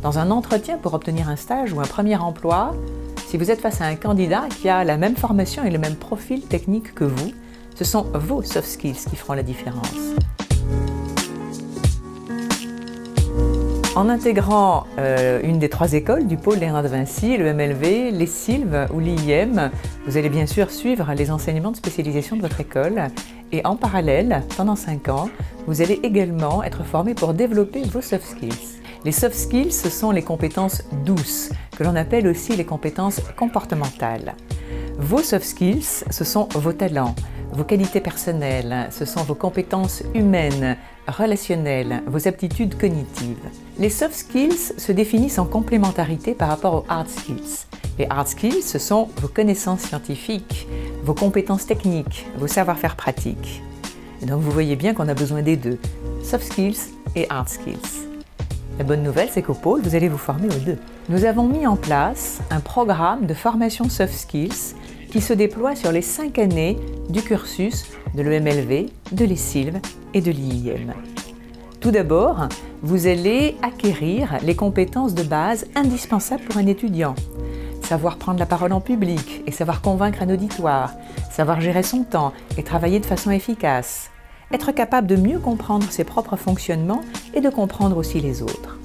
Dans un entretien pour obtenir un stage ou un premier emploi, si vous êtes face à un candidat qui a la même formation et le même profil technique que vous, ce sont vos soft skills qui feront la différence. En intégrant une des 3 écoles du pôle Léonard de Vinci, le MLV, les Sylves ou l'IIM, vous allez bien sûr suivre les enseignements de spécialisation de votre école et en parallèle, pendant 5 ans, vous allez également être formé pour développer vos soft skills. Les soft skills, ce sont les compétences douces, que l'on appelle aussi les compétences comportementales. Vos soft skills, ce sont vos talents, vos qualités personnelles, ce sont vos compétences humaines, relationnelles, vos aptitudes cognitives. Les soft skills se définissent en complémentarité par rapport aux hard skills. Les hard skills, ce sont vos connaissances scientifiques, vos compétences techniques, vos savoir-faire pratiques. Et donc vous voyez bien qu'on a besoin des deux, soft skills et hard skills. La bonne nouvelle, c'est qu'au pôle, vous allez vous former aux deux. Nous avons mis en place un programme de formation soft skills qui se déploie sur les 5 années du cursus de l'EMLV, de l'ESILV et de l'IIM. Tout d'abord, vous allez acquérir les compétences de base indispensables pour un étudiant. Savoir prendre la parole en public et savoir convaincre un auditoire, savoir gérer son temps et travailler de façon efficace. Être capable de mieux comprendre ses propres fonctionnements et de comprendre aussi les autres.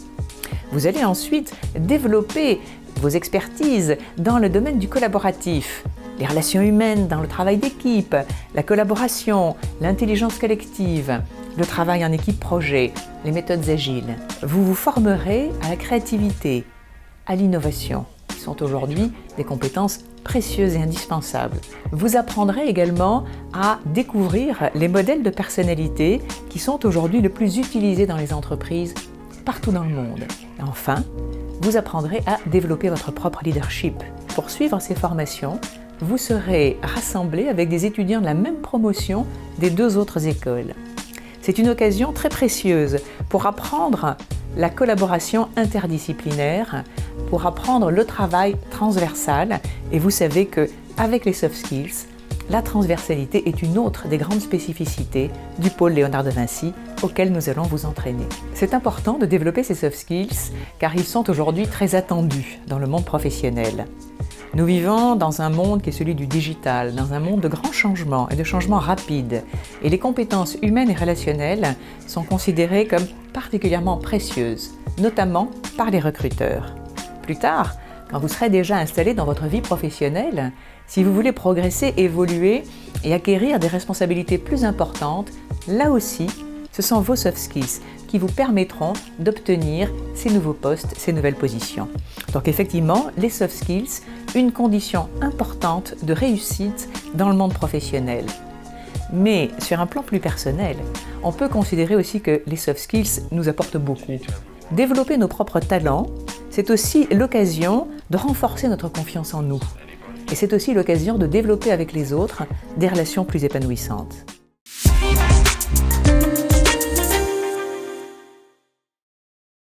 Vous allez ensuite développer vos expertises dans le domaine du collaboratif, les relations humaines dans le travail d'équipe, la collaboration, l'intelligence collective, le travail en équipe projet, les méthodes agiles. Vous vous formerez à la créativité, à l'innovation, qui sont aujourd'hui des compétences précieuses et indispensables. Vous apprendrez également à découvrir les modèles de personnalité qui sont aujourd'hui le plus utilisés dans les entreprises partout dans le monde. Et enfin, vous apprendrez à développer votre propre leadership. Pour suivre ces formations, vous serez rassemblés avec des étudiants de la même promotion des 2 autres écoles. C'est une occasion très précieuse pour apprendre la collaboration interdisciplinaire, pour apprendre le travail transversal. Et vous savez qu'avec les soft skills, la transversalité est une autre des grandes spécificités du pôle Léonard de Vinci auquel nous allons vous entraîner. C'est important de développer ces soft skills car ils sont aujourd'hui très attendus dans le monde professionnel. Nous vivons dans un monde qui est celui du digital, dans un monde de grands changements et de changements rapides. Et les compétences humaines et relationnelles sont considérées comme particulièrement précieuses, notamment par les recruteurs. Plus tard, quand vous serez déjà installé dans votre vie professionnelle, si vous voulez progresser, évoluer et acquérir des responsabilités plus importantes, là aussi, ce sont vos soft skills qui vous permettront d'obtenir ces nouveaux postes, ces nouvelles positions. Donc effectivement, les soft skills, une condition importante de réussite dans le monde professionnel. Mais sur un plan plus personnel, on peut considérer aussi que les soft skills nous apportent beaucoup. Développer nos propres talents, c'est aussi l'occasion de renforcer notre confiance en nous. Et c'est aussi l'occasion de développer avec les autres des relations plus épanouissantes.